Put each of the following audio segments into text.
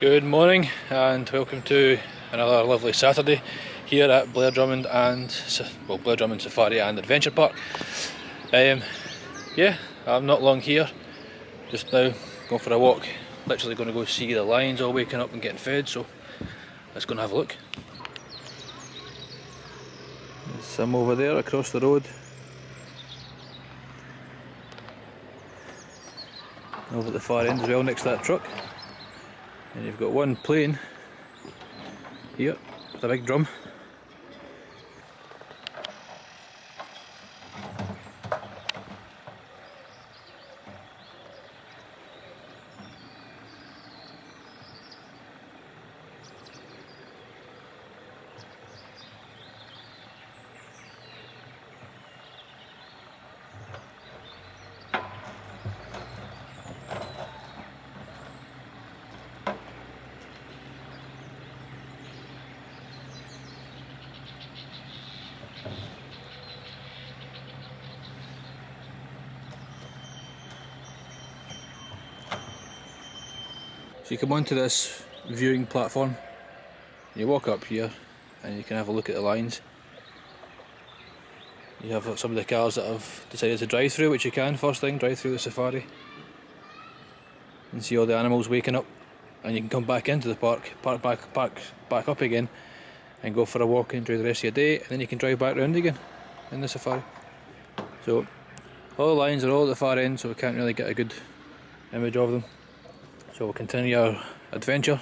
Good morning and welcome to another lovely Saturday here at Blair Drummond Safari and Adventure Park. Yeah, I'm not long here, just now going for a walk, literally going to go see the lions all waking up and getting fed, so let's go and have a look. There's some over there across the road. Over at the far end as well, next to that truck. And you've got one playing here with a big drum. So you come onto this viewing platform, you walk up here and you can have a look at the lions. You have some of the cars that have decided to drive through, which you can first thing, drive through the safari and see all the animals waking up, and you can come back into the park back up again and go for a walk and enjoy the rest of your day, and then you can drive back round again in the safari. So all the lions are all at the far end, so we can't really get a good image of them. So we'll continue our adventure.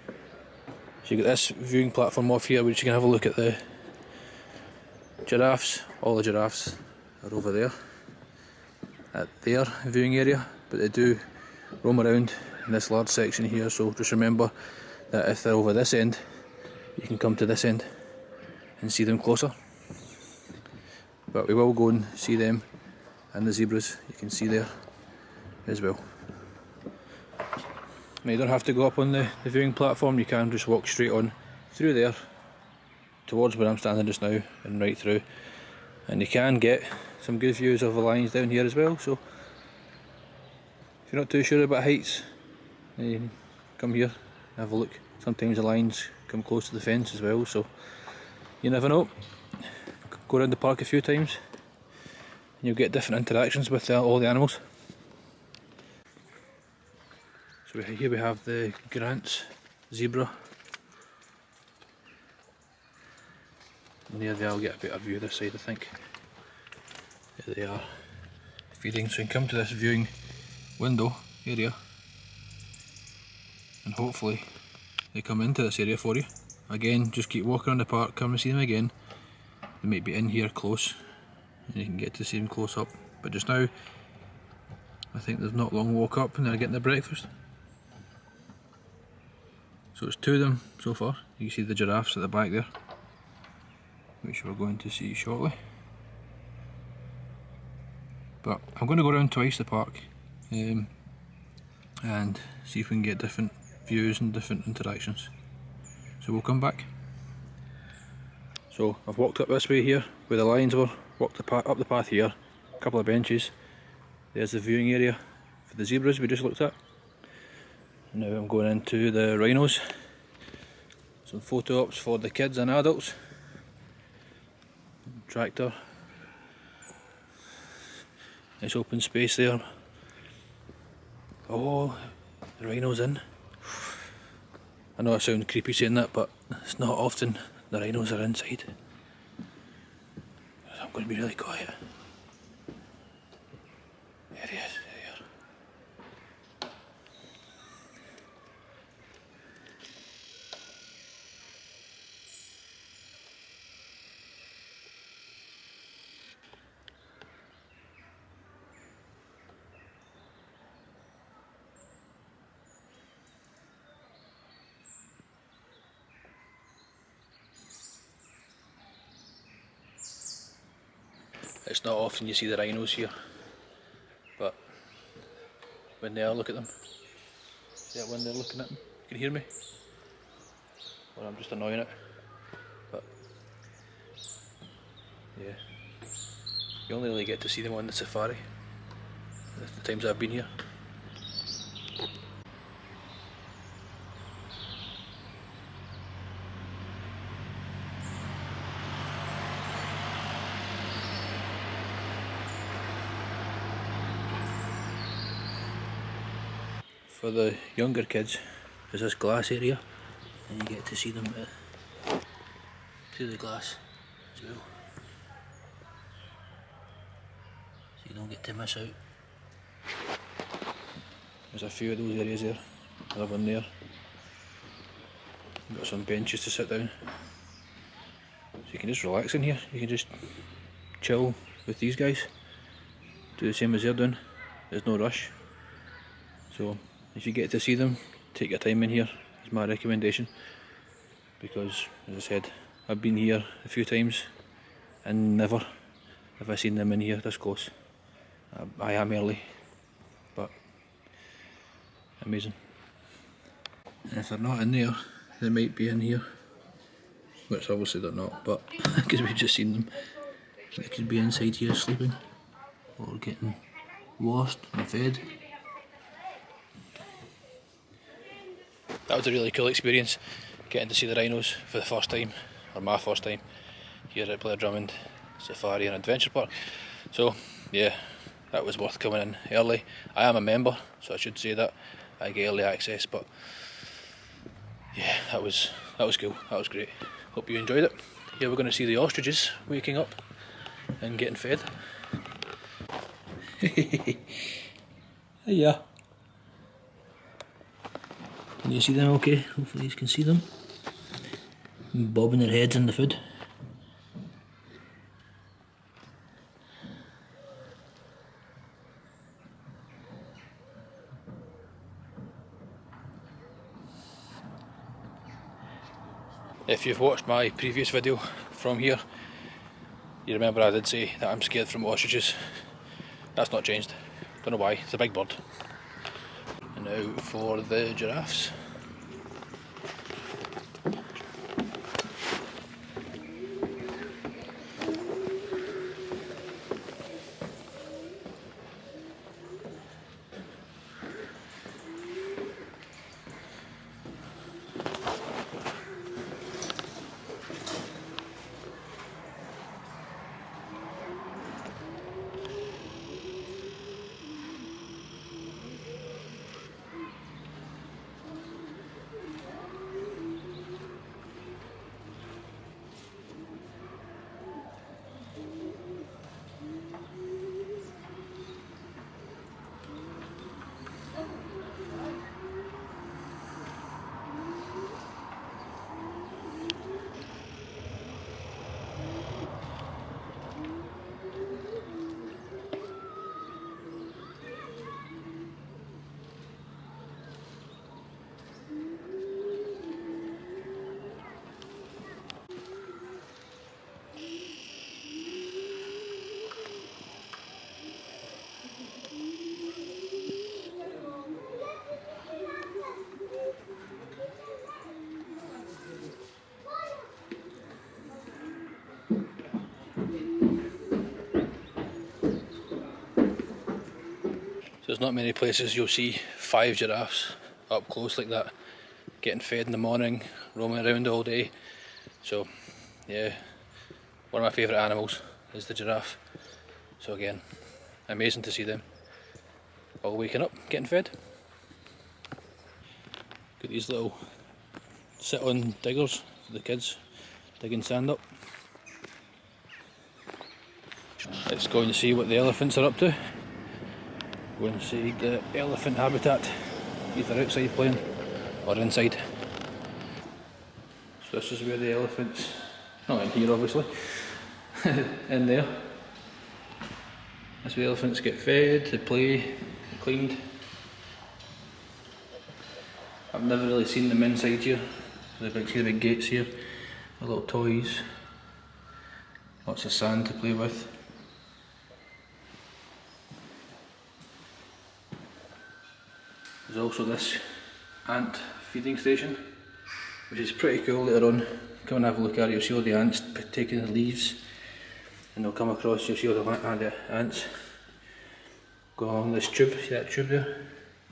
So you get this viewing platform off here, which you can have a look at the giraffes. All the giraffes are over there at their viewing area, but they do roam around in this large section here, so just remember that if they're over this end, you can come to this end and see them closer. But we will go and see them and the zebras, you can see there as well. Now you don't have to go up on the viewing platform, you can just walk straight on through there towards where I'm standing just now and right through, and you can get some good views of the lions down here as well. So if you're not too sure about heights, then you can come here and have a look. Sometimes the lions come close to the fence as well, so you never know. Go around the park a few times and you'll get different interactions with all the animals. So here we have the Grant's zebra, and there they are. I'll get a better view of this side, I think. There they are feeding, so you can come to this viewing window area and hopefully they come into this area for you. Again, just keep walking around the park, come and see them again. They might be in here close and you can get to see them close up, but just now I think they've not long woke up and they're getting their breakfast. So it's two of them so far. You can see the giraffes at the back there, which we're going to see shortly. But I'm going to go around twice the park and see if we can get different views and different interactions. So we'll come back. So I've walked up this way here where the lions were, walked up the path here, a couple of benches. There's the viewing area for the zebras we just looked at. Now I'm going into the rhinos. Some photo ops for the kids and adults. Tractor. Nice open space there. Oh, the rhino's in. I know I sound creepy saying that, but it's not often the rhinos are inside. I'm going to be really quiet. There he is. It's not often you see the rhinos here, but when they are, look at them. Yeah, when they're looking at them, you can hear me. Or I'm just annoying it. But yeah, you only really get to see them on the safari, the times I've been here. for the younger kids is this glass area, and you get to see them through the glass as well, so you don't get to miss out. There's a few of those areas there, another one there. Got some benches to sit down, so you can just relax in here. You can just chill with these guys, do the same as they're doing. There's no rush, so if you get to see them, take your time in here is my recommendation, because as I said, I've been here a few times and never have I seen them in here this close. I am early, but amazing. And if they're not in there, they might be in here, which obviously they're not, but because we've just seen them, they could be inside here sleeping or getting washed and fed. That was a really cool experience, getting to see the rhinos for the first time, or my first time, here at Blair Drummond Safari and Adventure Park. So yeah, that was worth coming in early. I am a member, so I should say that I get early access, but yeah, that was cool. That was great. Hope you enjoyed it. Here we're going to see the ostriches waking up and getting fed. Hiya. Can you see them okay? Hopefully you can see them. Bobbing their heads in the food. If you've watched my previous video from here, you remember I did say that I'm scared from ostriches. That's not changed. Don't know why, it's a big bird. And now for the giraffes. There's not many places you'll see 5 giraffes up close like that, getting fed in the morning, roaming around all day. So yeah, one of my favourite animals is the giraffe. So again, amazing to see them all waking up, getting fed. Got these little sit-on diggers for the kids, digging sand up. Let's go and see what the elephants are up to. Go and see the elephant habitat, either outside playing or inside. So this is where the elephants, not in here obviously, in there. That's where the elephants get fed, they play, cleaned. I've never really seen them inside here. See the big gates here, the little toys, lots of sand to play with. There's also this ant feeding station, which is pretty cool. Later on, come and have a look at it, you'll see all the ants taking the leaves, and they'll come across, you'll see all the ants go along this tube, see that tube there?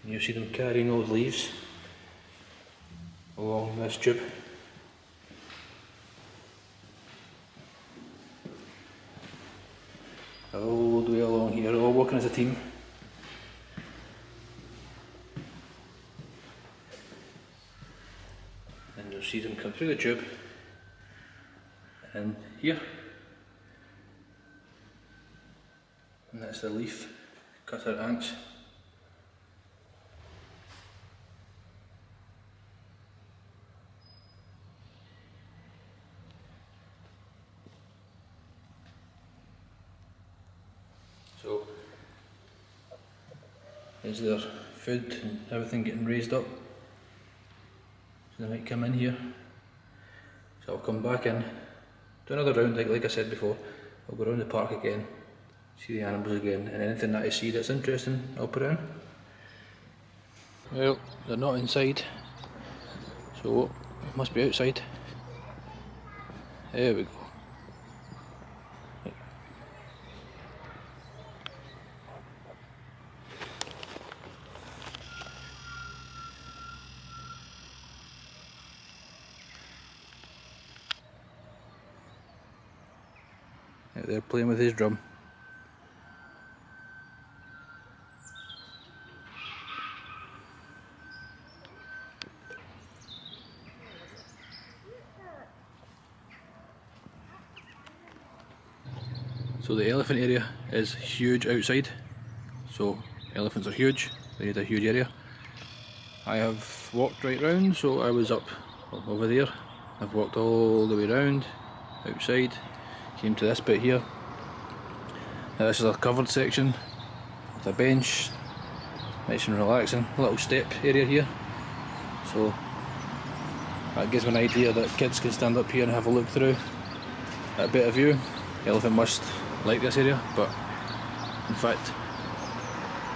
And you'll see them carrying all the leaves along this tube. All the way along here, all working as a team. you'll see them come through the tube and here, and that's the leaf cutter ants. So is their food and everything getting raised up, so they might come in here. So I'll come back in, do another round like I said before. I'll go around the park again, see the animals again, and anything that I see that's interesting I'll put in. Well, they're not inside, so it must be outside. There we go. They're playing with his drum. So the elephant area is huge outside. So elephants are huge, they need a huge area. I have walked right round, so I was up over there. I've walked all the way round, outside. Came to this bit here. Now this is a covered section with a bench, nice and relaxing. A little step area here, so that gives me an idea that kids can stand up here and have a look through that bit of view. The elephant must like this area, but in fact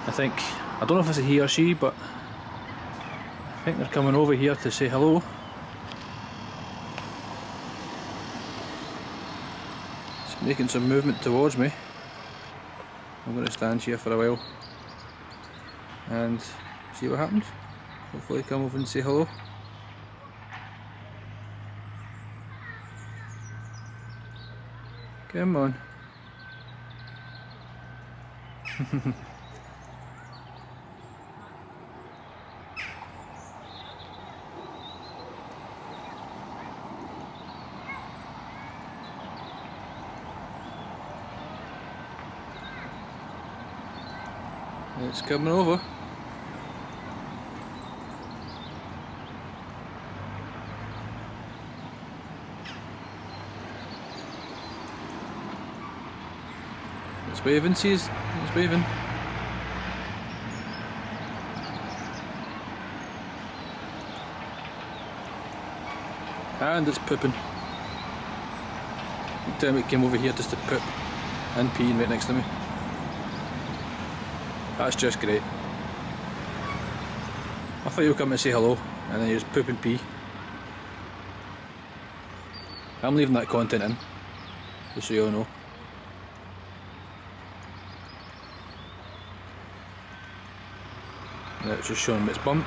I don't know if it's a he or she, but I think they're coming over here to say hello. Making some movement towards me. I'm going to stand here for a while and see what happens. Hopefully come over and say hello. Come on. It's coming over. It's waving, see, it's waving. And it's pooping. Every time it came over here just to poop and pee right next to me. That's just great. I thought you would come and say hello and then you just poop and pee. I'm leaving that content in, just so you all know. Now it's just showing me its bum.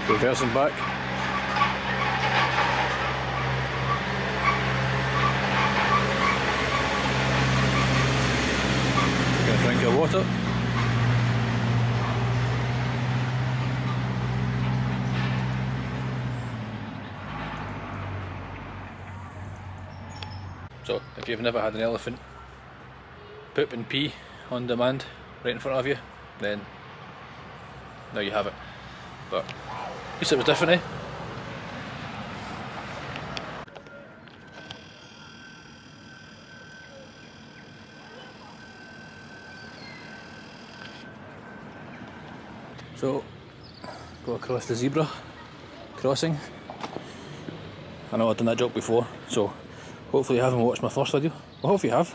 Reversing back. Drink of water. So if you've never had an elephant poop and pee on demand right in front of you, then now you have it. But at least it was different, eh? So, go across the zebra crossing. I know I've done that joke before, so hopefully you haven't watched my first video. Well, hopefully you have,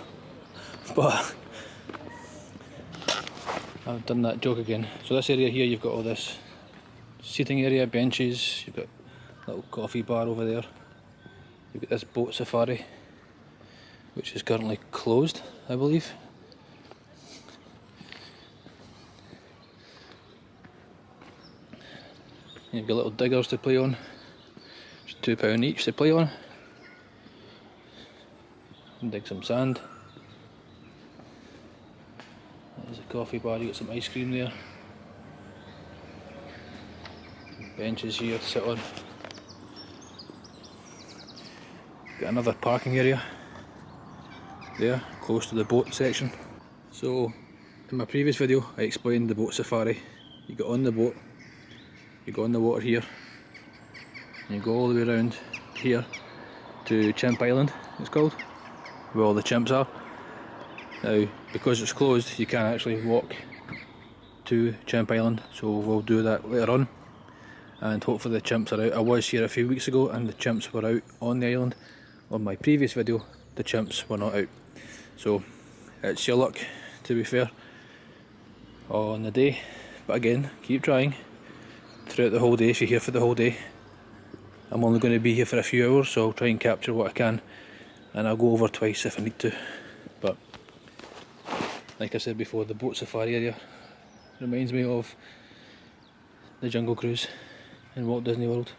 but I've done that joke again. So this area here, you've got all this seating area, benches, you've got a little coffee bar over there. You've got this boat safari, which is currently closed, I believe. You've got little diggers to play on, just £2 each to play on. And dig some sand. There's a coffee bar, you got some ice cream there. benches here to sit on. Got another parking area there, close to the boat section. So, in my previous video I explained the boat safari. You get on the boat, you go on the water here, and you go all the way around here to Chimp Island, it's called, where all the chimps are. Now, because it's closed, you can't actually walk to Chimp Island, so we'll do that later on, and hopefully the chimps are out. I was here a few weeks ago and the chimps were out on the island. On my previous video, the chimps were not out. So, it's your luck, to be fair, on the day. But again, keep trying throughout the whole day if you're here for the whole day. I'm only going to be here for a few hours, so I'll try and capture what I can, and I'll go over twice if I need to. But like I said before, the boat safari area reminds me of the Jungle Cruise in Walt Disney World.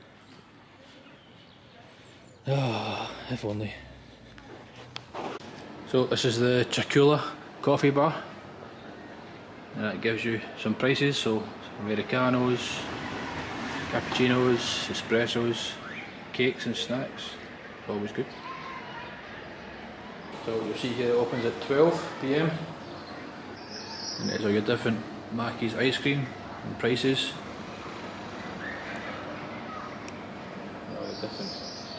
Ah, if only. So this is the Cheel coffee bar, and that gives you some prices. So Americanos, cappuccinos, espressos, cakes and snacks, always good. So you'll see here it opens at 12 PM, and there's all your different Mackey's ice cream and prices. All the different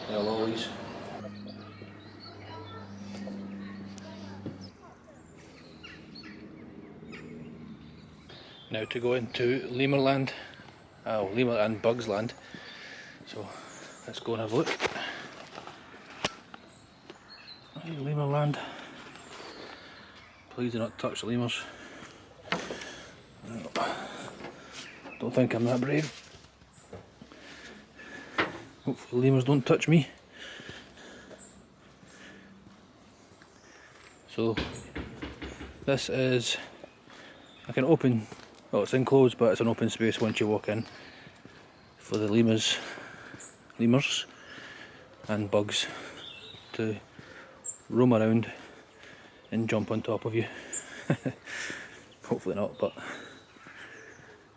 kind of lollies. Now to go into Lemurland, Lemur and Bugs Land. So let's go and have a look. Lemurland. Please do not touch the lemurs. Don't think I'm that brave. Hopefully lemurs don't touch me. So this is like an open, well, it's enclosed, but it's an open space once you walk in for the lemurs and bugs to roam around and jump on top of you. Hopefully not, but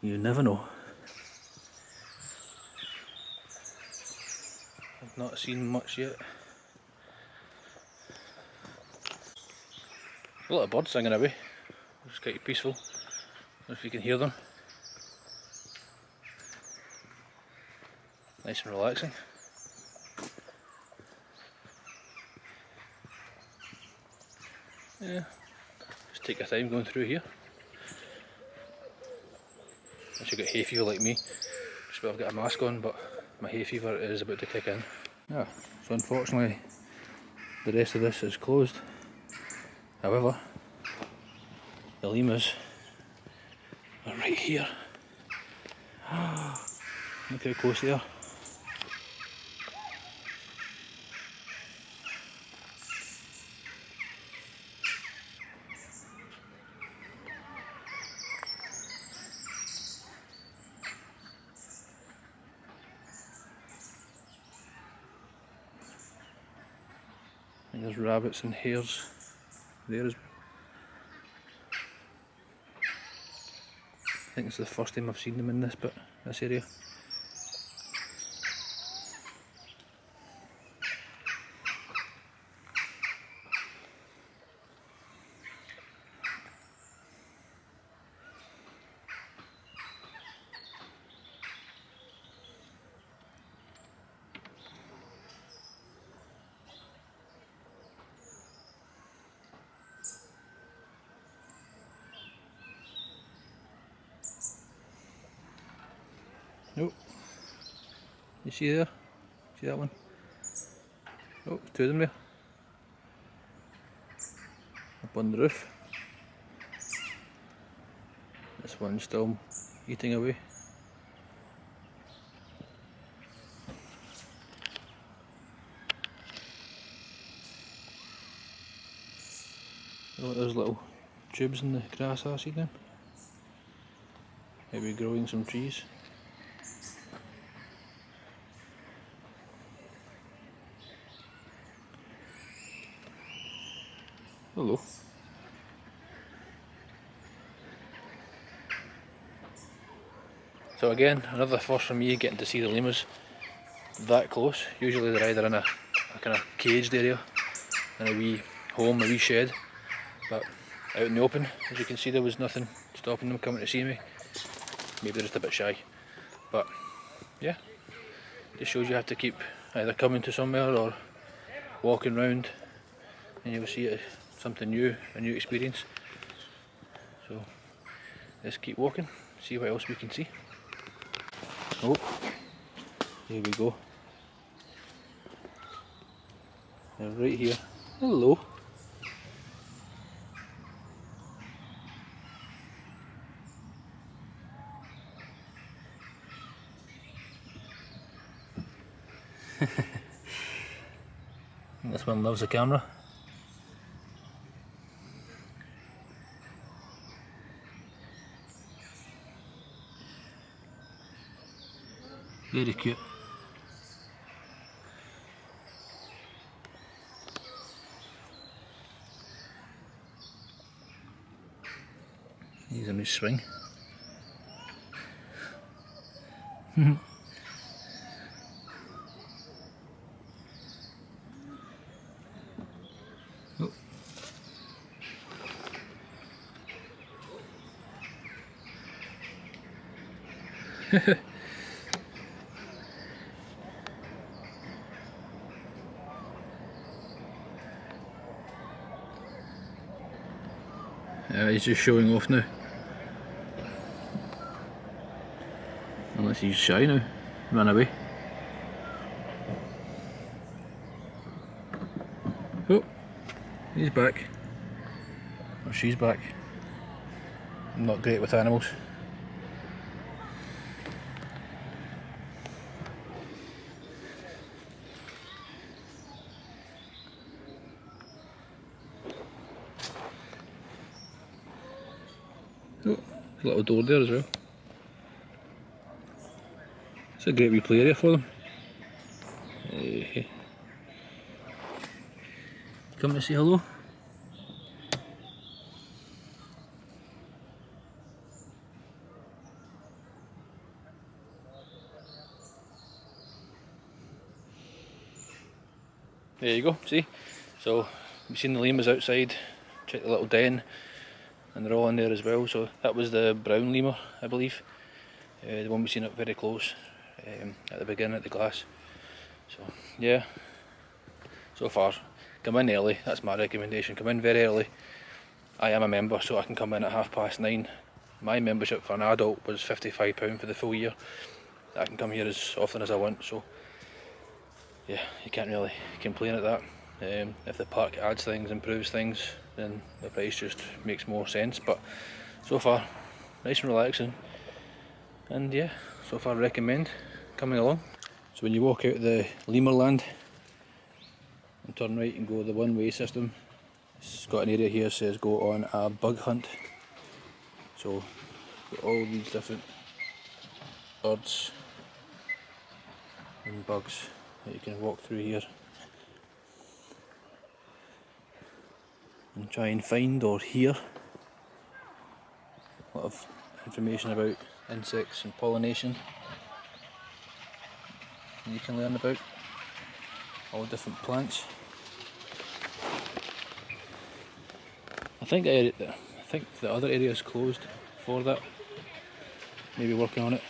you never know. I've not seen much yet. A lot of birds singing away. It's quite peaceful. I don't know if you can hear them. Nice and relaxing. Yeah, just take your time going through here. Unless you've got hay fever like me, just I've got a mask on, but my hay fever is about to kick in. Yeah, so unfortunately the rest of this is closed. However, the lemurs are right here. Look how close they are. And there's rabbits and hares there as well. I think it's the first time I've seen them in this area. Oh, you see there? See that one? Oh, two of them there. Up on the roof. This one's still eating away. Oh, there's little tubes in the grass, I see them. Maybe growing some trees. Hello. So again, another first for me, getting to see the lemurs that close. Usually they're either in a kind of caged area, in a wee home, a wee shed, but out in the open, as you can see, there was nothing stopping them coming to see me. Maybe they're just a bit shy, but yeah, just shows you have to keep either coming to somewhere or walking round, and you'll see it something new, a new experience. So let's keep walking, see what else we can see. Oh, here we go. They're right here. Hello. This one loves the camera. Very cute. He's a nice swing. Oh. He's just showing off now. Unless he's shy now. Run away. Oh, he's back. Or she's back. I'm not great with animals. Oh, there's a little door there as well. It's a great wee play area for them. Come to say hello? There you go, see? So, we've seen the lemurs outside, check the little den, and they're all in there as well. So that was the brown lemur, I believe. The one we've seen up very close, at the beginning at the glass. So, yeah, so far, come in early, that's my recommendation. Come in very early. I am a member, so I can come in at 9:30. My membership for an adult was £55 for the full year. I can come here as often as I want, so yeah, you can't really complain at that. If the park adds things, improves things, then the price just makes more sense. But so far, nice and relaxing, and yeah, so far recommend coming along. So when you walk out the lemur land and turn right and go the one-way system, it's got an area here that says go on a bug hunt. So got all these different birds and bugs that you can walk through here and try and find or hear. A lot of information about insects and pollination you can learn about, all different plants. I think the other area is closed for that, maybe working on it.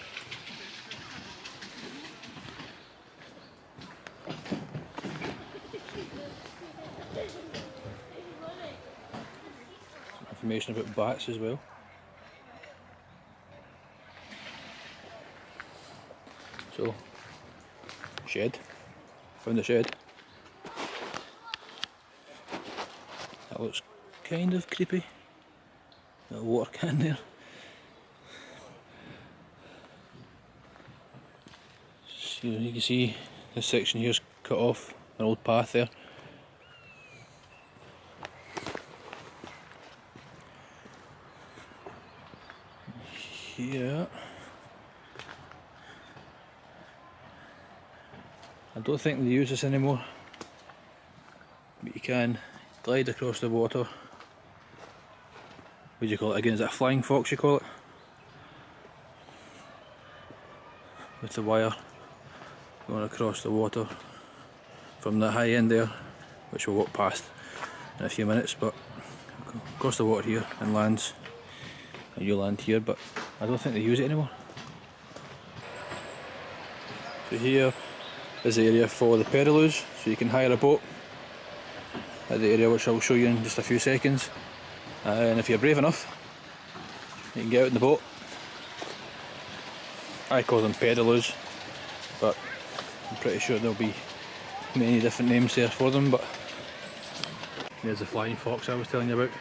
Some information about bats as well. So, shed, found the shed. That looks kind of creepy. Got a water can there. So you can see this section here's cut off, an old path there. Here, I don't think they use this anymore, but you can glide across the water. What do you call it again? Is it a flying fox you call it? with the wire going across the water from the high end there, which we'll walk past in a few minutes, but across the water here and lands, and you land here, but I don't think they use it anymore. So here is the area for the pedaloos, so you can hire a boat at the area which I'll show you in just a few seconds, and if you're brave enough you can get out in the boat. I call them pedaloos, but I'm pretty sure there'll be many different names there for them. But there's the flying fox I was telling you about,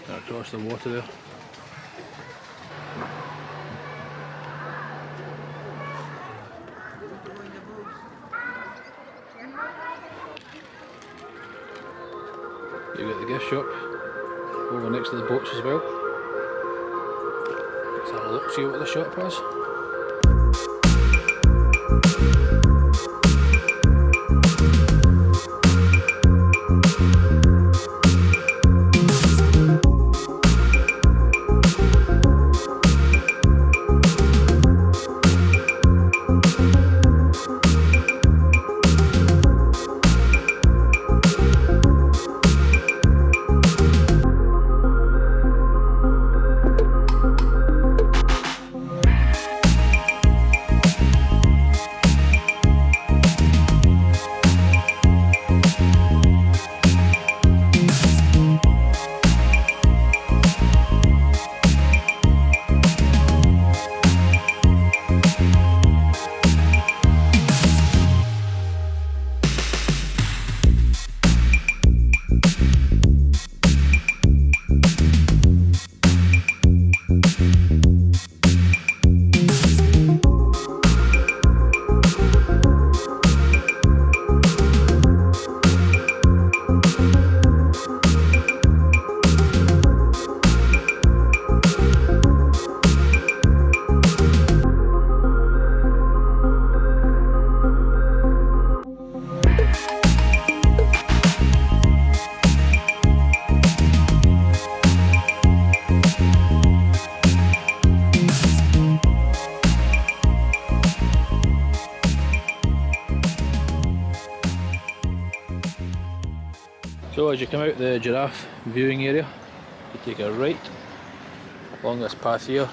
across the water there. You've got the gift shop over next to the boats as well. Let's have a look, see what the shop has. So as you come out the giraffe viewing area, you take a right along this path here,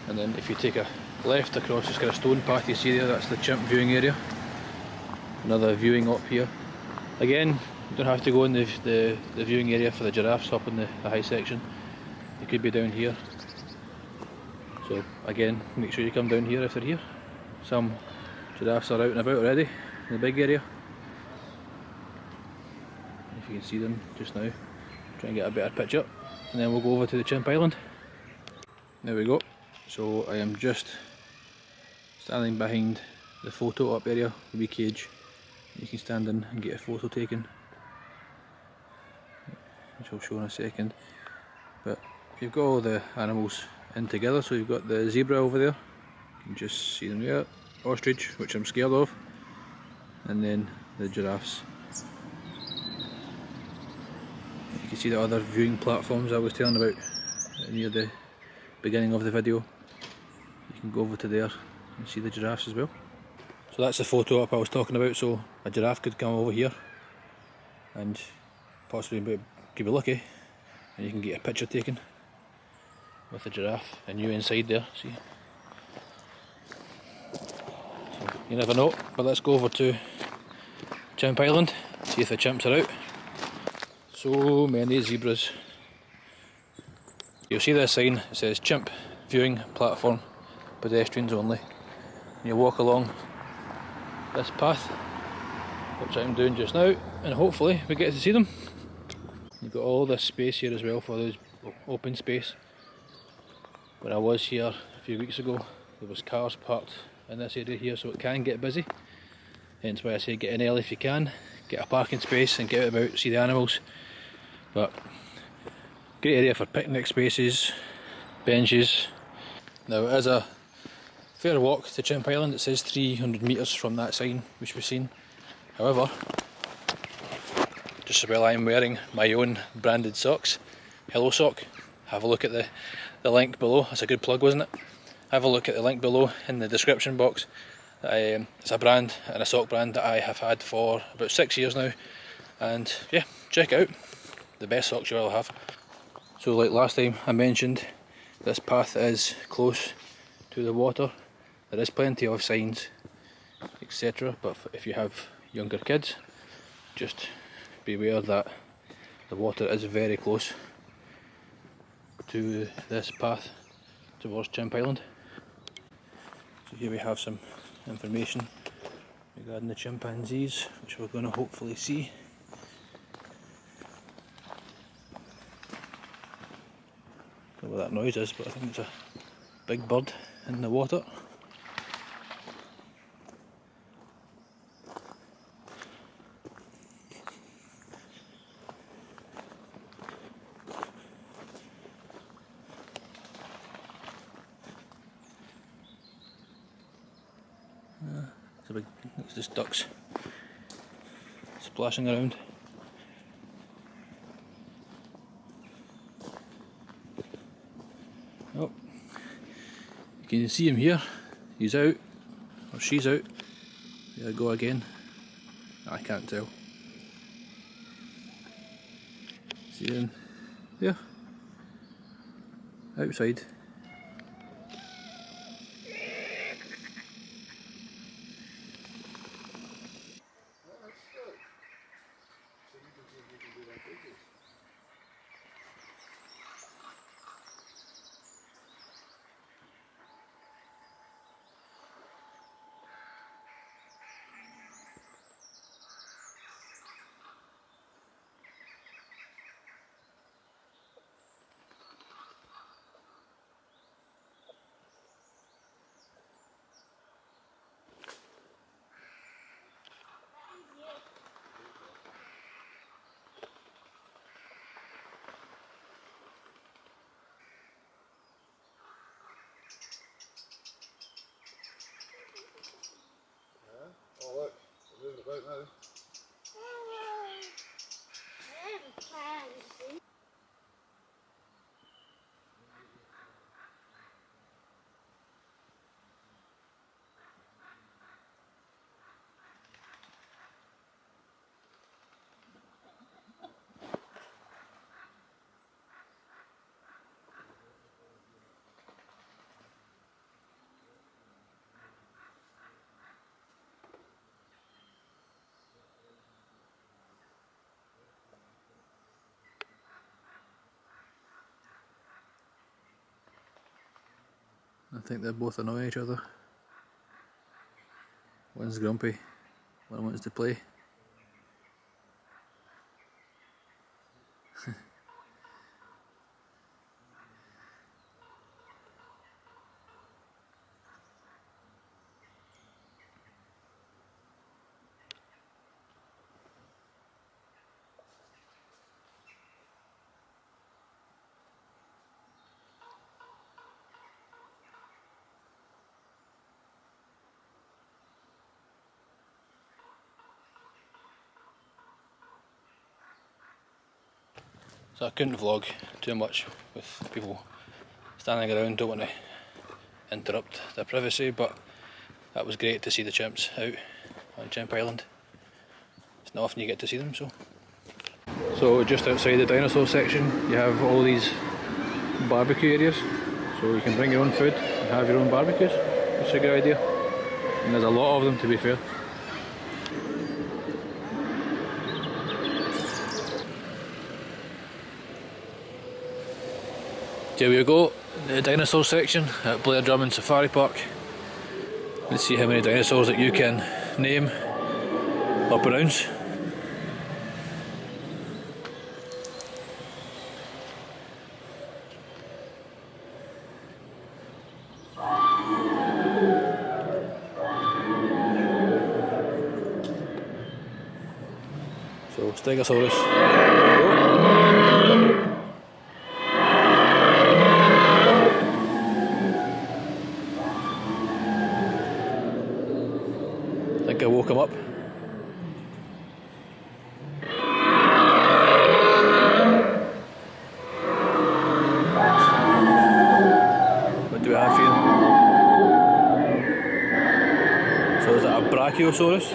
and then if you take a left across this kind of stone path you see there, that's the chimp viewing area. Another viewing up here. Again, you don't have to go in the viewing area for the giraffes up in the high section. You could be down here. So again, make sure you come down here if they're here. Some giraffes are out and about already in the big area. If you can see them just now, try and get a better picture, and then we'll go over to the chimp island. There we go. So I am just standing behind the photo up area, the wee cage. You can stand in and get a photo taken, which I'll show in a second. But you've got all the animals in together, so you've got the zebra over there, you can just see them there, ostrich, which I'm scared of, and then the giraffes. You can see the other viewing platforms I was telling about near the beginning of the video. You can go over to there and see the giraffes as well. So that's the photo op I was talking about. So a giraffe could come over here and possibly, if you're lucky, and you can get a picture taken with the giraffe and you inside there, see. So you never know, but let's go over to Chimp Island, see if the chimps are out. So many zebras. You'll see this sign, it says chimp viewing platform, pedestrians only. And you walk along this path, which I'm doing just now, and hopefully we get to see them. You've got all this space here as well for those open space. When I was here a few weeks ago, there was cars parked in this area here, so it can get busy. Hence why I say get in early if you can, get a parking space and get out about, see the animals. But great area for picnic spaces, benches. Now it is a fair walk to Chimp Island. It says 300 metres from that sign which we've seen. However, just while I'm wearing my own branded socks, Hello Sock, have a look at the link below. That's a good plug, wasn't it? have a look at the link below in the description box. It's a brand and a sock brand that I have had for about 6 years now, and yeah, check it out. The best socks you'll ever have. So like last time I mentioned, this path is close to the water. There is plenty of signs, etc. But if you have younger kids, just beware that the water is very close to this path towards Chimp Island. So here we have some information regarding the chimpanzees, which we're going to hopefully see. I don't know what that noise is, but I think it's a big bird in the water. It's just ducks splashing around. Oh, you can see him here. He's out, or she's out. There I go again. I can't tell. See him there, outside. Oh look, they're moving about now. I think they both annoy each other. One's grumpy, one wants to play. So I couldn't vlog too much with people standing around, don't want to interrupt their privacy, but that was great to see the chimps out on Chimp Island. It's not often you get to see them, so. So just outside the dinosaur section you have all these barbecue areas, so you can bring your own food and have your own barbecues. It's a good idea, and there's a lot of them, to be fair. Here we go, the dinosaur section at Blair Drummond Safari Park. Let's see how many dinosaurs that you can name or pronounce. So Stegosaurus. I think I woke him up. What do we have here? Brachiosaurus.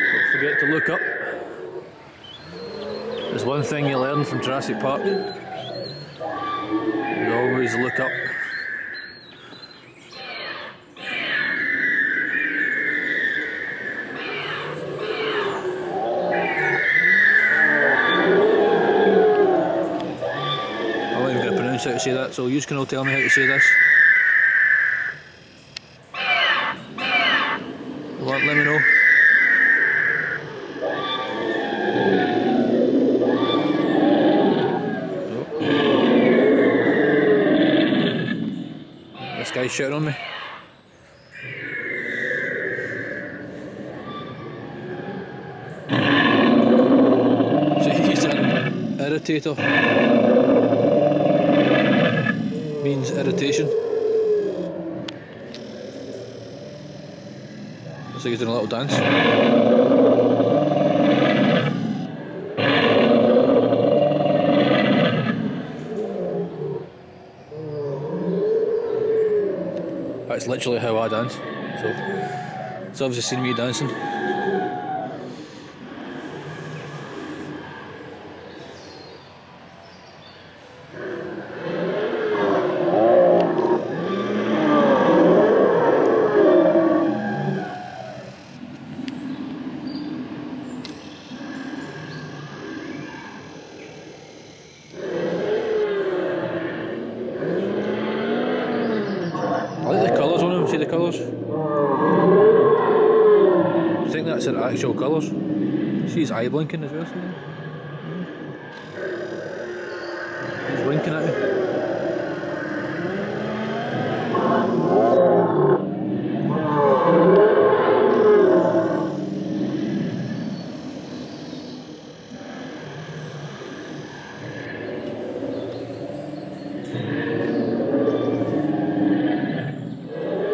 Don't forget to look up. There's one thing you learn from Jurassic Park. You always look up. I'm not even going to pronounce how to say that, so you can all tell me how to say this. Let me know. This guy's shouting on me. So he's an irritator. Means irritation. Looks like he's doing a little dance. That's literally how I dance. So it's obviously seen me dancing. I like the colours on him, see the colours? I think that's their actual colours. See his eye blinking as well, see that? He's winking at me.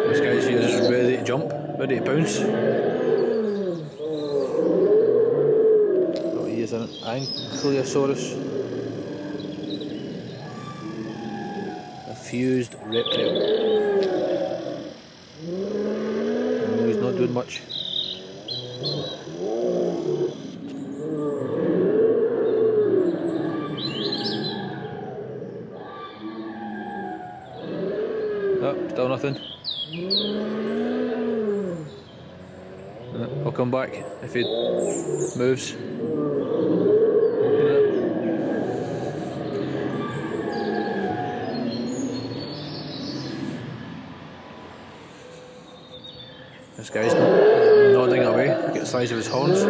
This guy's here is ready to jump, ready to pounce. Oh, he is an Ankylosaurus. A fused reptile. No, he's not doing much. Oh, still nothing. I'll come back if he moves. This guy's nodding away. Look at the size of his horns.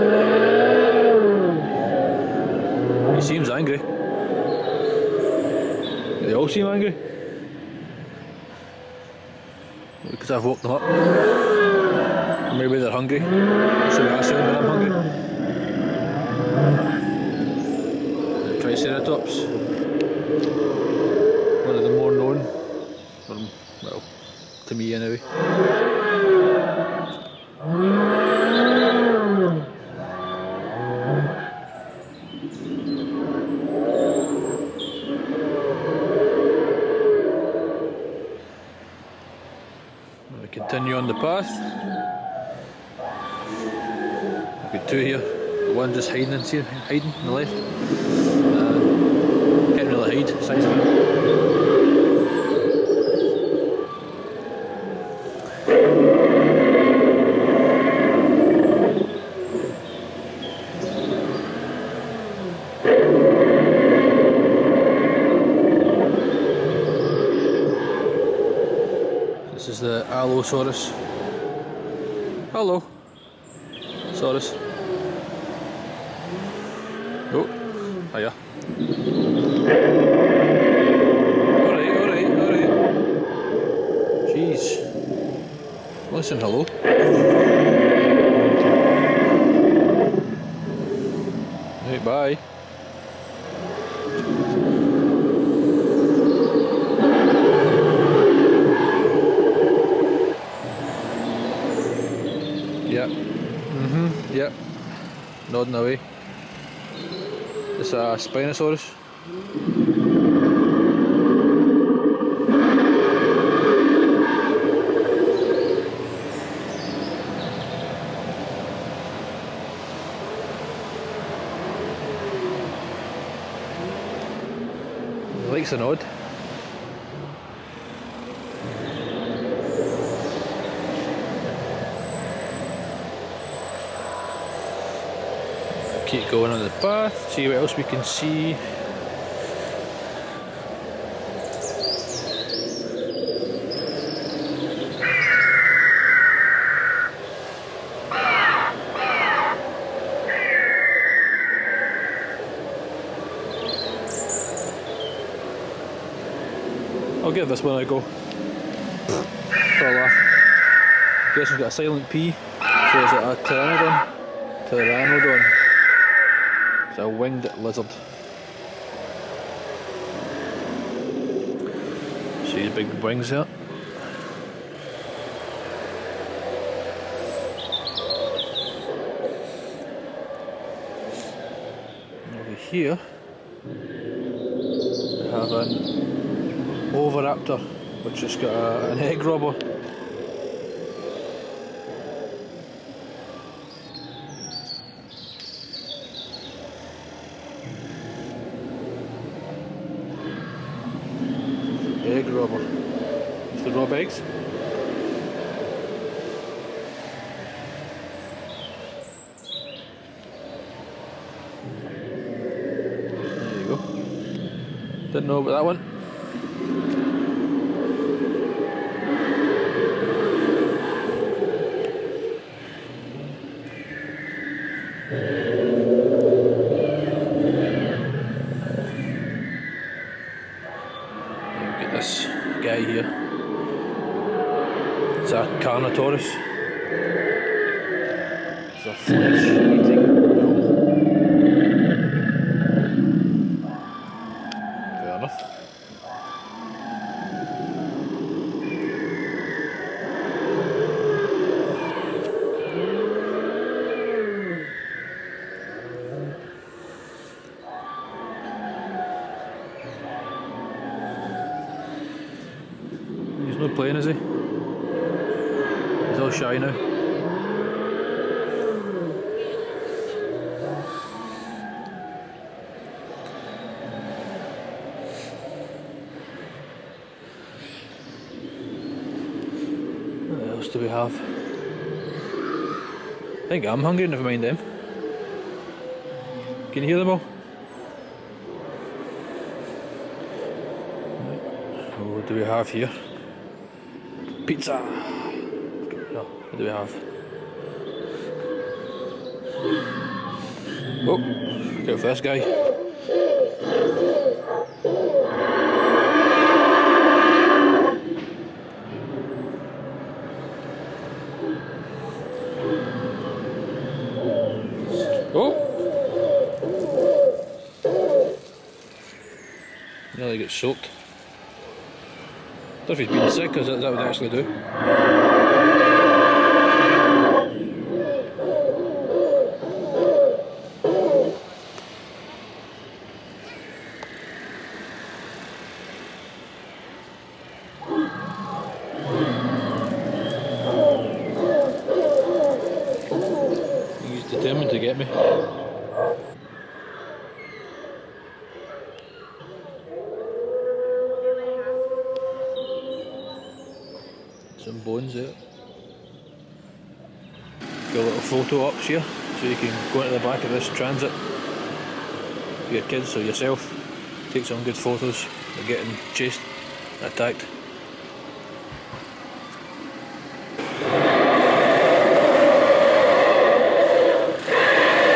He seems angry. They all seem angry. Because I've woke them up. Maybe they're hungry. So I sound when I'm hungry. Triceratops. One of the more known. Well, to me anyway. We continue on the path. I've got two here. One just hiding on the left. Can't really hide, size of him. This is the Allosaurus. Hello, Saurus. Oh, hiya. Alright. Jeez. Listen, hello. Right, bye. Yeah. Yep, nodding away. It's a Spinosaurus. He likes a nod. Keep going on the path, see what else we can see. I'll give this one a go. For a laugh. Guess we've got a silent P, so is it a Pteranodon? Pteranodon. It's a winged lizard. See his big wings there. Over here we have an Oviraptor, which has got an egg robber. Egg robber. It's the rob eggs. There you go. Didn't know about that one. This guy here. It's a Carnotaurus. It's a flesh-eating bull. Fair enough. He's not playing, is he? He's all shy now. What else do we have? I think I'm hungry, never mind them. Can you hear them all? So what do we have here? Pizza! No, what do we have? Oh, go for this guy. Oh! Nearly gets soaked. I don't know if he's been sick, because that would actually do. He's determined to get me. Some bones there. Got a little photo ops here, so you can go into the back of this transit with your kids or yourself, take some good photos of getting chased, attacked.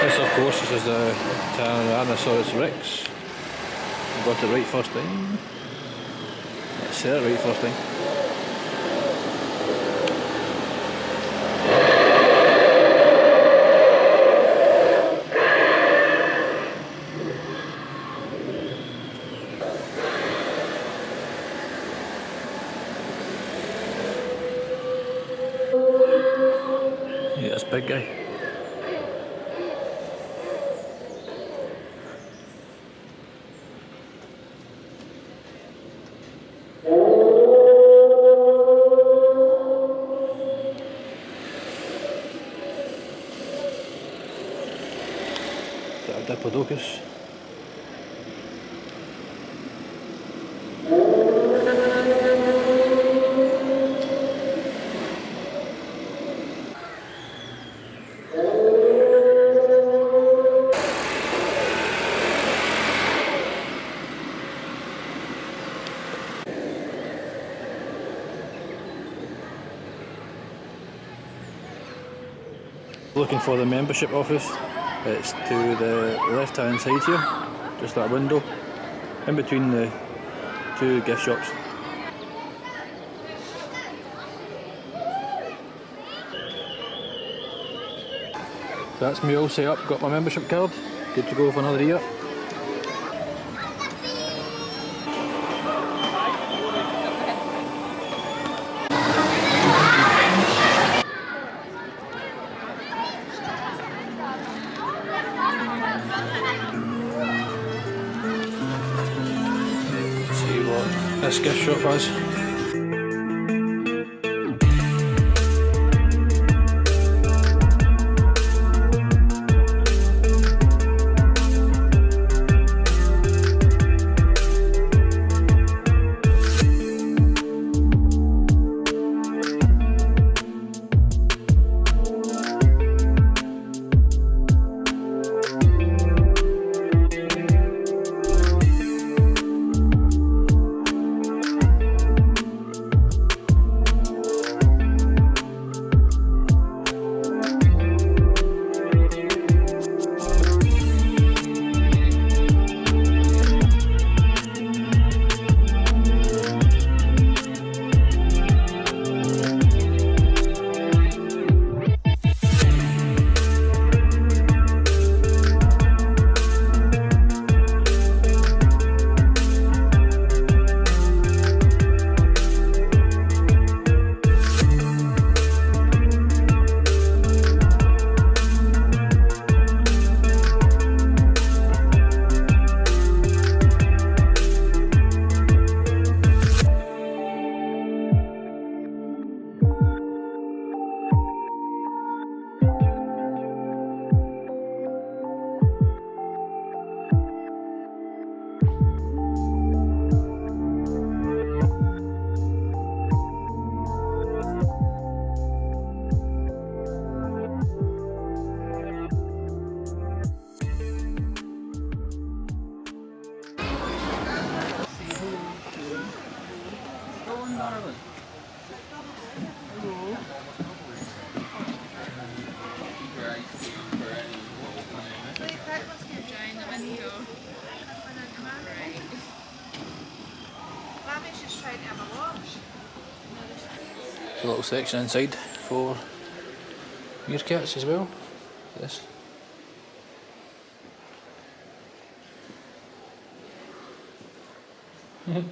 This of course is the Dinosaurs Rex. I got it right first time. I said it right first time. Yeah, this big guy. Diplodocus. Looking for the membership office. It's to the left hand side here, just that window, in between the two gift shops. So that's me all set up, got my membership card, good to go for another year. See what this gift shop has. A little section inside for meerkats as well. This. There's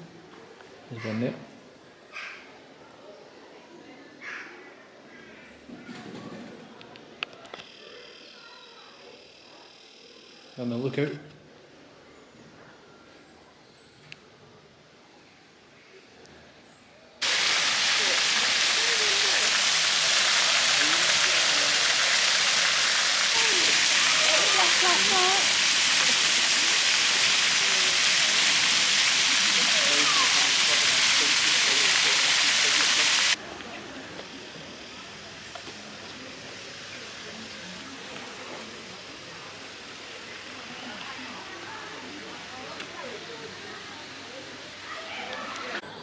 one there. On the lookout.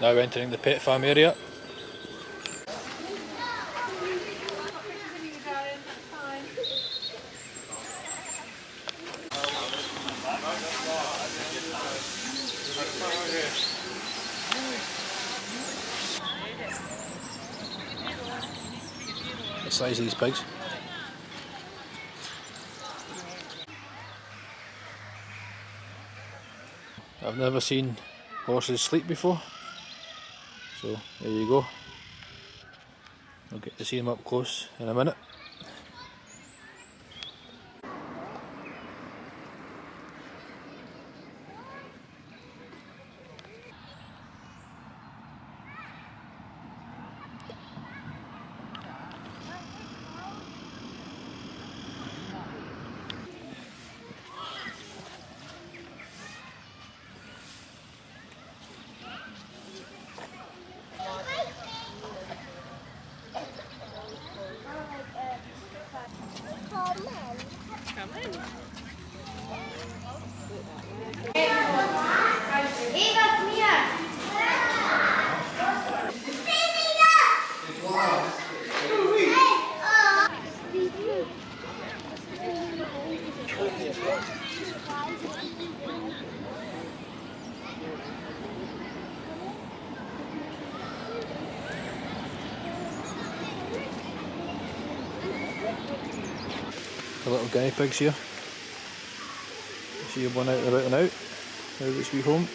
Now entering the pet farm area. The size of these pigs. I've never seen horses sleep before. So there you go. I'll get to see them up close in a minute. The little guinea pigs here. See one out and about and out. Now let's be home.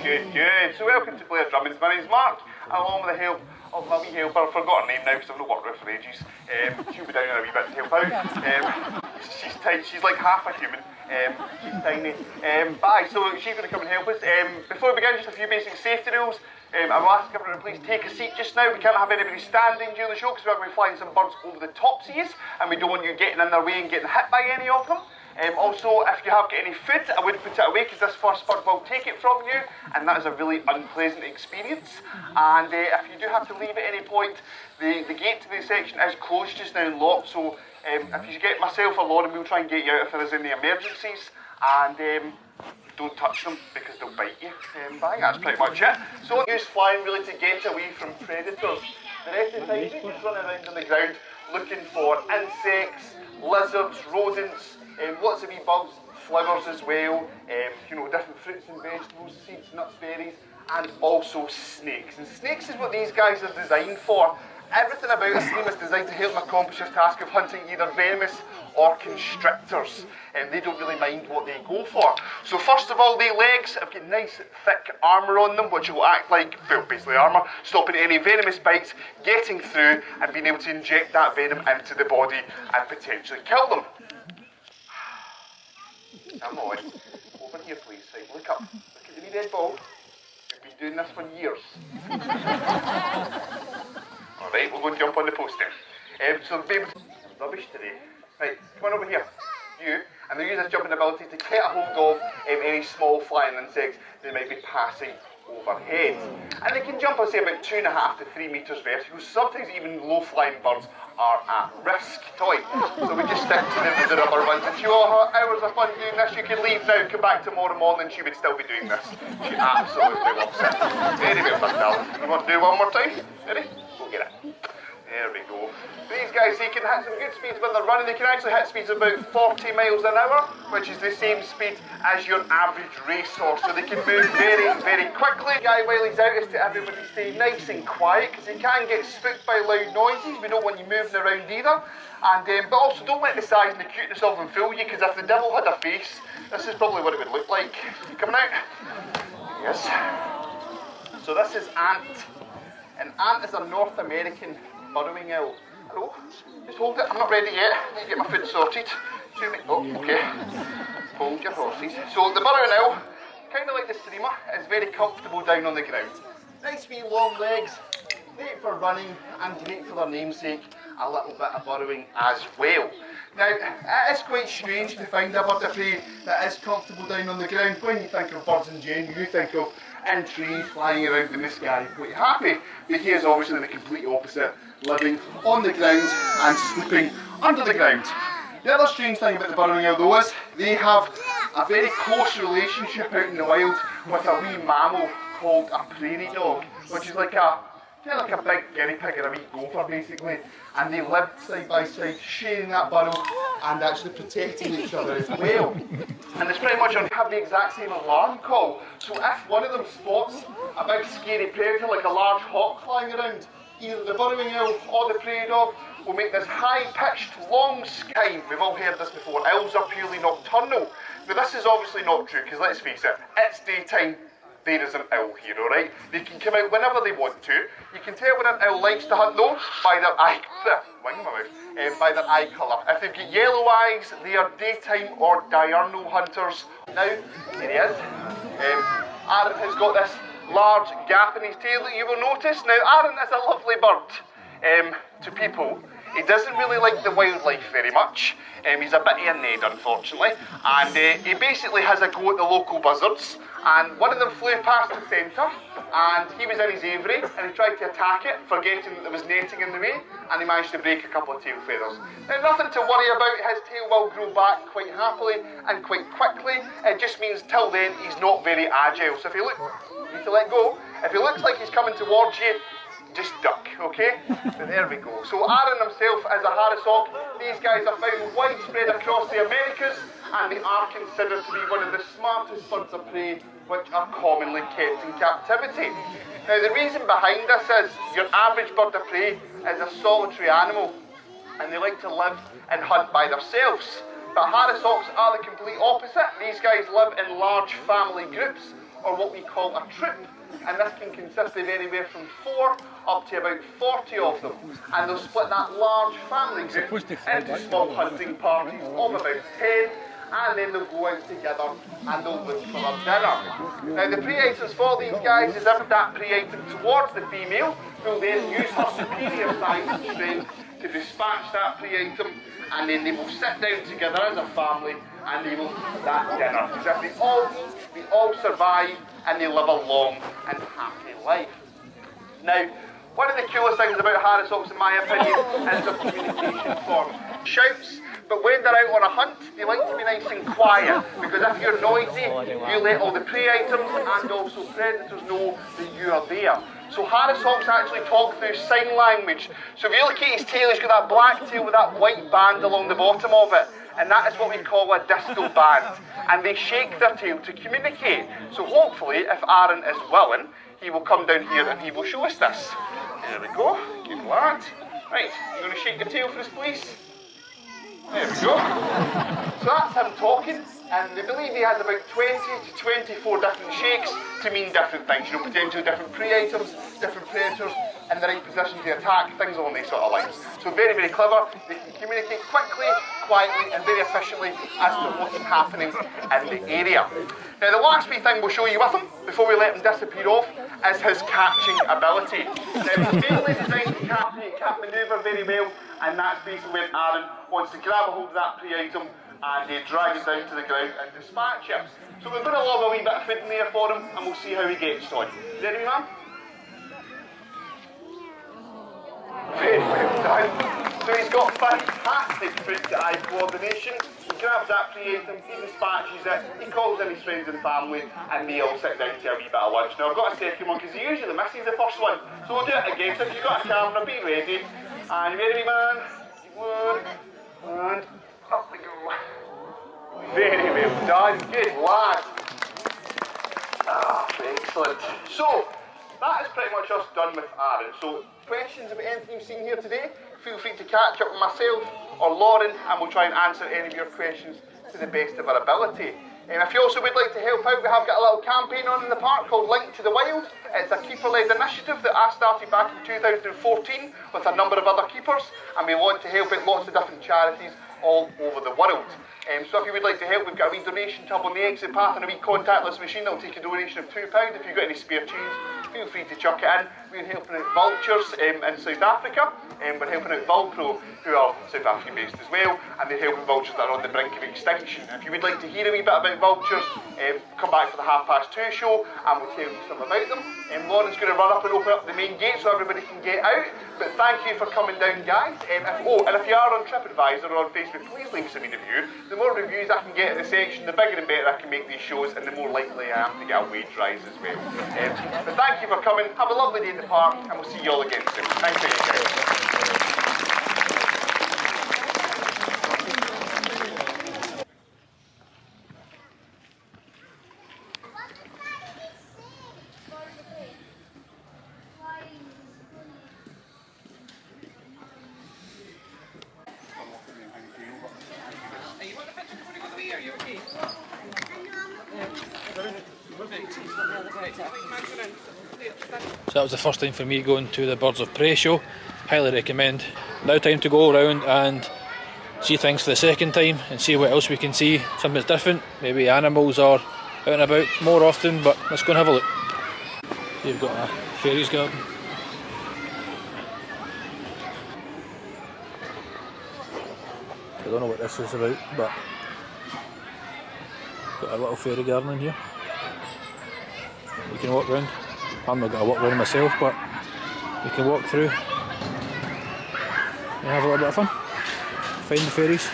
Good. So welcome to Blair Drummond. My name's Mark, along with the help of my wee helper. I've forgotten her name now because I've not worked with her for ages. She'll be down in a wee bit to help out. She's tiny, she's like half a human. She's tiny. So she's going to come and help us. Before we begin, just a few basic safety rules. I will ask everyone to please take a seat just now. We can't have anybody standing during the show because we're going to be flying some birds over the tops of you, and we don't want you getting in their way and getting hit by any of them. Also, if you have got any food, I wouldn't put it away because this first bird will take it from you, and that is a really unpleasant experience. And if you do have to leave at any point, the gate to the section is closed just now and locked, so if you get myself or Lauren, we'll try and get you out if there is any emergencies. And don't touch them because they'll bite you. I think that's pretty much it. So use flying really to get away from predators. The rest of the time, you just run around on the ground looking for insects, lizards, rodents, lots of wee bugs, flowers as well, different fruits and vegetables, seeds, nuts, berries, and also snakes. And snakes is what these guys are designed for. Everything about a snake is designed to help them accomplish this task of hunting either venomous or constrictors, and they don't really mind what they go for. So first of all, their legs have got nice thick armour on them, which will act like, well, basically armour, stopping any venomous bites getting through and being able to inject that venom into the body and potentially kill them. Come on, over here please, right, look up, look at the wee red ball. We've been doing this for years. Alright, we'll go and jump on the post then. So baby, rubbish today. Right, come on over here. You, and they use this jumping ability to get a hold of any small flying insects that might be passing overhead. And they can jump, I'd say, about 2.5 to 3 metres vertical. Sometimes even low-flying birds are at risk. So we just stick to the rubber ones. If you all have hours of fun doing this, you can leave now, come back tomorrow morning, she would still be doing this. She absolutely loves it. Very well done, darling. You want to do it one more time? Ready? Go get it. There we go. These guys, they can hit some good speeds when they're running. They can actually hit speeds of about 40 miles an hour, which is the same speed as your average racehorse. So they can move very, very quickly. The guy, while he's out, is to everybody stay nice and quiet, because he can get spooked by loud noises. We don't want you moving around either. And but also don't let the size and the cuteness of them fool you, because if the devil had a face, this is probably what it would look like. Coming out? Yes. So this is Ant. An ant is a North American burrowing owl. Hello? Just hold it, I'm not ready yet. I need to get my food sorted. Oh, okay. Hold your horses. So the burrowing owl, kind of like the streamer, is very comfortable down on the ground. Nice wee long legs, great for running and great for their namesake, a little bit of burrowing as well. Now, it is quite strange to find a bird of prey that is comfortable down on the ground. When you think of birds in general, you think of in trees, flying around in the sky, quite happy. But he is obviously the complete opposite, living on the ground and sleeping under the ground. The other strange thing about the burrowing owl though is they have a very close relationship out in the wild with a wee mammal called a prairie dog, which is like a big guinea pig or a wee gopher basically, and they live side by side, sharing that burrow and actually protecting each other as well. And it's pretty much on have the exact same alarm call. So if one of them spots a big scary predator like a large hawk flying around, either the burrowing owl or the prairie dog will make this high-pitched, long scream. We've all heard this before, owls are purely nocturnal. But this is obviously not true, because let's face it, it's daytime there is an owl here, alright? They can come out whenever they want to. You can tell when an owl likes to hunt though by their eye, by their eye colour. If they've got yellow eyes, they are daytime or diurnal hunters. Now, here he is. Aaron has got this large gap in his tail that you will notice. Now, Aaron is a lovely bird to people. He doesn't really like the wildlife very much. He's a bit of a ned, unfortunately, and he basically has a go at the local buzzards, and one of them flew past the centre, and he was in his aviary, and he tried to attack it, forgetting that there was netting in the way, and he managed to break a couple of tail feathers. Now, nothing to worry about, his tail will grow back quite happily and quite quickly. It just means till then he's not very agile, so if you need to let go. If he looks like he's coming towards you, just duck, okay? So there we go. So Aaron himself is a Harris hawk. These guys are found widespread across the Americas, and they are considered to be one of the smartest birds of prey which are commonly kept in captivity. Now, the reason behind this is your average bird of prey is a solitary animal, and they like to live and hunt by themselves. But Harris hawks are the complete opposite. These guys live in large family groups, or what we call a troop, and this can consist of anywhere from 4 up to about 40 of them, and they'll split that large family group into small hunting parties of about 10, and then they'll go out together and they'll look for their dinner. Now, the prey items for these guys is if that prey item towards the female, who'll then use her superior size and strength to dispatch that prey item, and then they will sit down together as a family and they will eat that dinner. Because if they all eat, they all survive and they live a long and happy life. Now, one of the coolest things about Harris hawks, in my opinion, is their communication form. Shouts, but when they're out on a hunt, they like to be nice and quiet, because if you're noisy, you let all the prey items and also predators know that you are there. So Harris hawks actually talk through sign language. So if you look at his tail, he's got that black tail with that white band along the bottom of it, and that is what we call a distal band. And they shake their tail to communicate. So hopefully, if Aaron is willing, he will come down here and he will show us this. There we go, good lad. Right, you're going to shake your tail for us, please. There we go. So that's him talking, and they believe he has about 20 to 24 different shakes to mean different things. You know, potentially different prey items, different predators, in the right position to attack, things along these sort of lines. So very, very clever. They can communicate quickly, quietly, and very efficiently as to what's happening in the area. Now, the last wee thing we'll show you with him, before we let him disappear off, is his catching ability. Now, he's mainly designed to cat manoeuvre very well, and that's basically when Aaron wants to grab a hold of that prey item and drag it down to the ground and dispatch it. So we're going to lob a wee bit of food in there for him, and we'll see how he gets on. Ready, man? Very well done. So he's got fantastic foot-to-eye coordination. He grabs that prey item, he dispatches it, he calls in his friends and family, and they all sit down to a wee bit of lunch. Now I've got a second one because he usually misses the first one. So we'll do it again. So if you've got a camera, be ready. And ready, man? 1, and up we go. Very well done. Good lad. Ah, excellent. So, that is pretty much us done with Aaron. So, questions about anything you've seen here today, feel free to catch up with myself or Lauren, and we'll try and answer any of your questions to the best of our ability. If you also would like to help out, we have got a little campaign on in the park called Link to the Wild. It's a keeper-led initiative that I started back in 2014 with a number of other keepers, and we want to help out lots of different charities all over the world. So if you would like to help, we've got a wee donation tab on the exit path and a wee contactless machine that will take a donation of £2. If you've got any spare change, feel free to chuck it in. We're helping out vultures in South Africa. We're helping out Vulpro, who are South African based as well, and they're helping vultures that are on the brink of extinction. If you would like to hear a wee bit about vultures, come back for the 2:30 show and we'll tell you some about them. Lauren's going to run up and open up the main gate so everybody can get out. But thank you for coming down, guys. And if you are on TripAdvisor or on Facebook, please leave us a wee review. The more reviews I can get in the section, the bigger and better I can make these shows, and the more likely I am to get a wage rise as well. But thank you for coming. Have a lovely day in the park, and we'll see you all again soon. Thanks again, guys. So that was the first time for me going to the Birds of Prey show. Highly recommend. Now time to go around and see things for the second time and see what else we can see. Something's different, maybe animals are out and about more often, but let's go and have a look. You've got a fairies garden. I don't know what this is about, but got a little fairy garden in here. You can walk around. I'm not going to walk around myself, but you can walk through and have a little bit of fun. Find the fairies.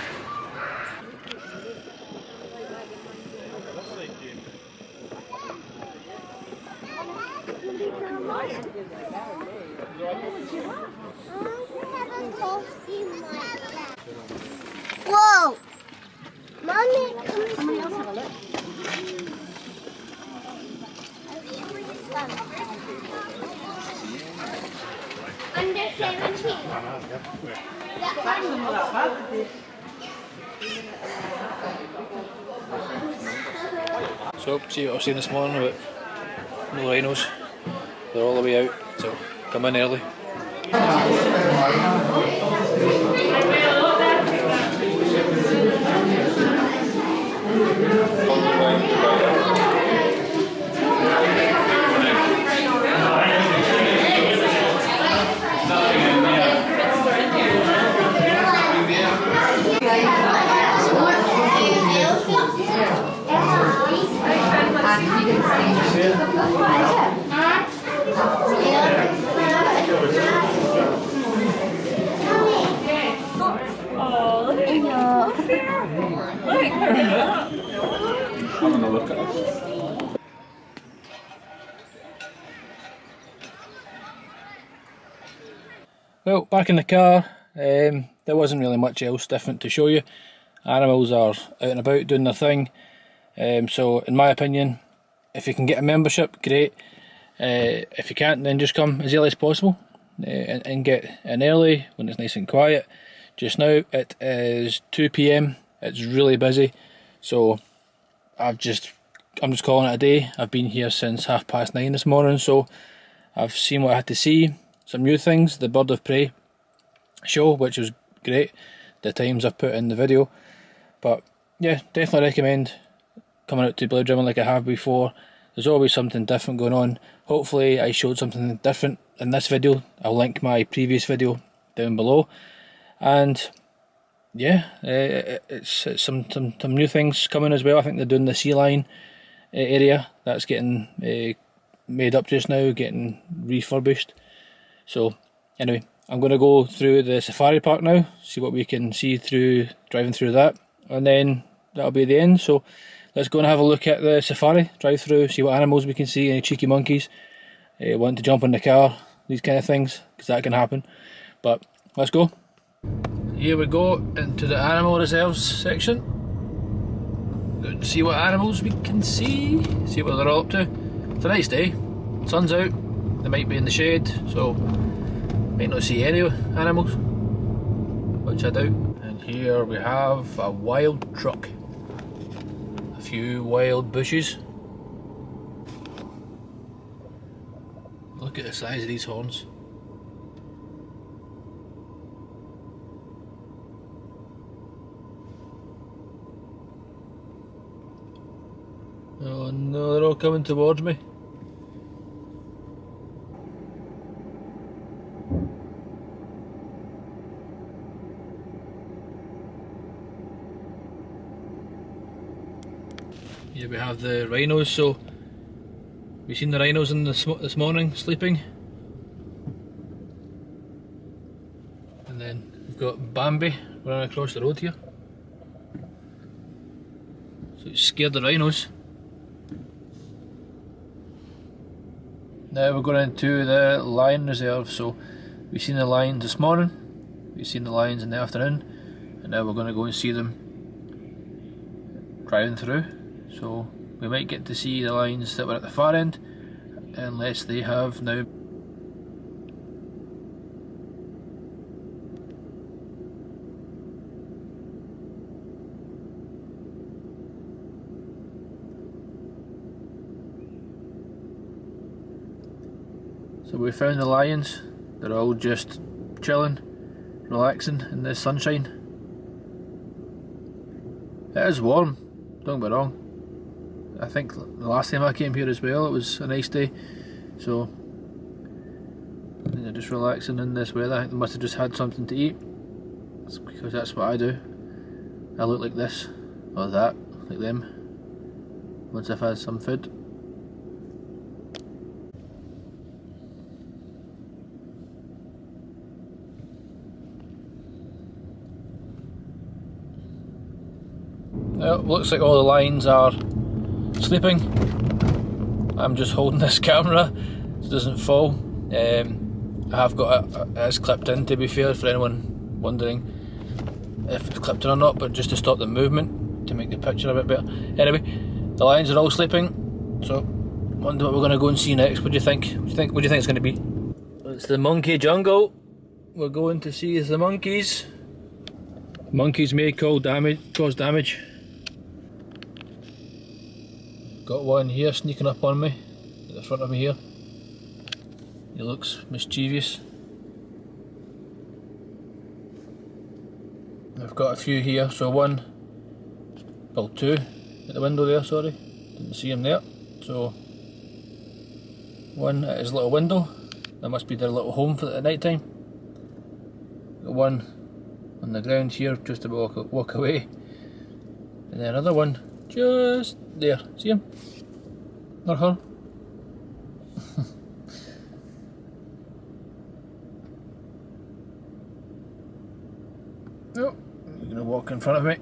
Whoa! Mommy, come else have a look. Under 17. So, see what I've seen this morning about no rhinos. They're all the way out, so come in early. Having a look at it. Well, back in the car, there wasn't really much else different to show you. Animals are out and about doing their thing, so in my opinion, if you can get a membership, great. If you can't, then just come as early as possible and get in early when it's nice and quiet. Just now it is 2 PM, it's really busy, so I'm just calling it a day. I've been here since 9:30 this morning, so I've seen what I had to see. Some new things, the Bird of Prey show, which was great, the times I've put in the video. But yeah, definitely recommend coming out to Blair Drummond like I have before. There's always something different going on. Hopefully I showed something different in this video. I'll link my previous video down below. And yeah, it's some new things coming as well. I think they're doing the sea lion area that's getting made up just now, getting refurbished. So anyway, I'm going to go through the safari park now, see what we can see through driving through that, and then that'll be the end. So let's go and have a look at the safari, drive through, see what animals we can see, any cheeky monkeys, want to jump in the car, these kind of things, because that can happen. But let's go. Here we go into the animal reserves section. Go and see what animals we can see what they're all up to. It's a nice day, sun's out, they might be in the shade, so might not see any animals, which I doubt. And here we have a wild truck, a few wild bushes. Look at the size of these horns. Oh no, they're all coming towards me. Here we have the rhinos, so we've seen the rhinos in this morning sleeping. And then we've got Bambi running across the road here. So it scared the rhinos. Now we're going into the lion reserve, so we've seen the lions this morning, we've seen the lions in the afternoon, and now we're going to go and see them driving through. So we might get to see the lions that were at the far end, unless they have now. So we found the lions. They're all just chilling, relaxing in the sunshine. It is warm, don't get me wrong. I think the last time I came here as well, it was a nice day. So I think they're just relaxing in this weather. I think they must have just had something to eat. It's because that's what I do. I look like this, or that, like them, once I've had some food. Well, looks like all the lions are sleeping. I'm just holding this camera so it doesn't fall. I have got it is clipped in, to be fair, for anyone wondering if it's clipped in or not, but just to stop the movement, to make the picture a bit better. Anyway, the lions are all sleeping, so wonder what we're going to go and see next. What do you think? What do you think it's going to be? It's the monkey jungle. We're going to see the monkeys. Monkeys may cause damage. Got one here sneaking up on me, at the front of me here. He looks mischievous. I've got a few here, so two at the window there, sorry. Didn't see him there. So, one at his little window. That must be their little home for the night time. Got one on the ground here, just to walk away. And then another one just there. See him? Or her? Oh, you're gonna walk in front of me.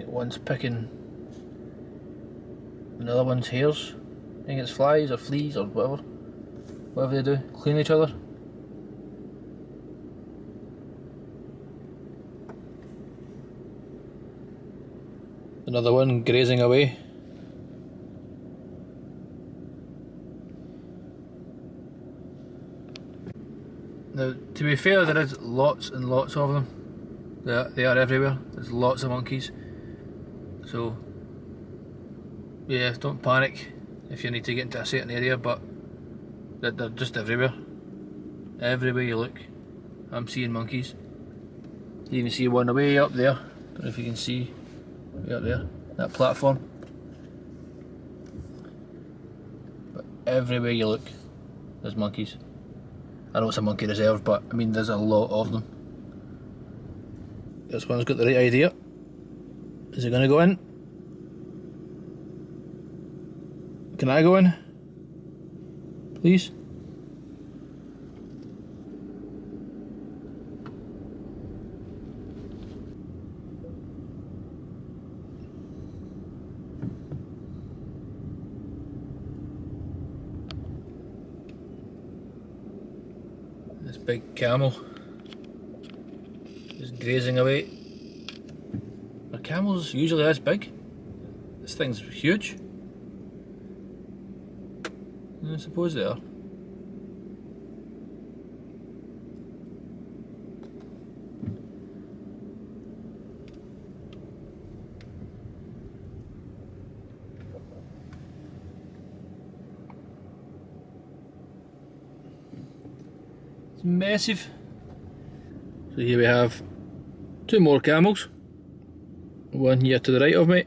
One's picking another one's hairs. I think it's flies or fleas or whatever they do, clean each other. Another one grazing away. Now, to be fair, there is lots and lots of them. They are everywhere. There's lots of monkeys. So, yeah, don't panic if you need to get into a certain area, but they're just everywhere. Everywhere you look, I'm seeing monkeys. You even see one way up there. Don't know if you can see. Way up there, that platform. But everywhere you look, there's monkeys. I know it's a monkey reserve, but I mean there's a lot of them. This one's got the right idea. Is it going to go in? Can I go in? Please? This big camel is grazing away. Are camels usually this big? This thing's huge. I suppose they are. It's massive. So here we have two more camels. One here to the right of me.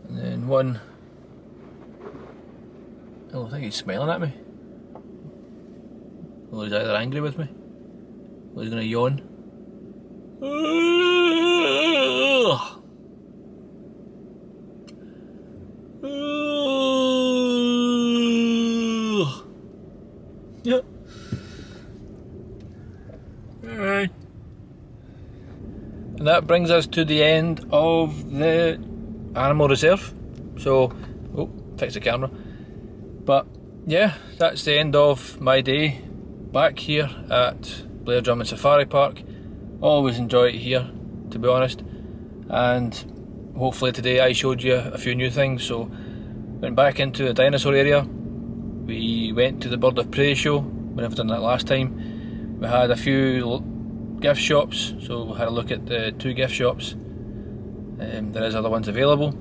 And then one. Oh, I think he's smiling at me. Well, he's either angry with me or he's going to yawn. Yeah. Alright. And that brings us to the end of the animal reserve. So, oh, fix the camera. But yeah, that's the end of my day back here at Blair Drummond Safari Park. Always enjoy it here, to be honest. And hopefully today I showed you a few new things. So, went back into the dinosaur area. We went to the Bird of Prey show. We never done that last time. We had a few gift shops, so we had a look at the two gift shops. There is other ones available.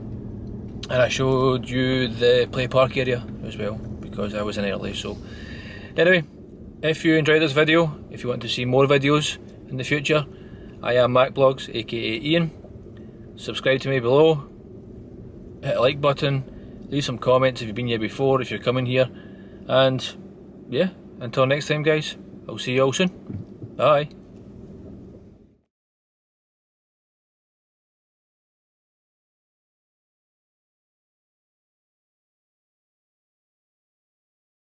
and I showed you the play park area as well, because I was in early. So anyway, if you enjoyed this video, if you want to see more videos in the future, I am MacBlogs, aka Ian. Subscribe to me below, hit a like button, leave some comments if you've been here before, if you're coming here, and yeah, until next time guys, I'll see you all soon. Bye.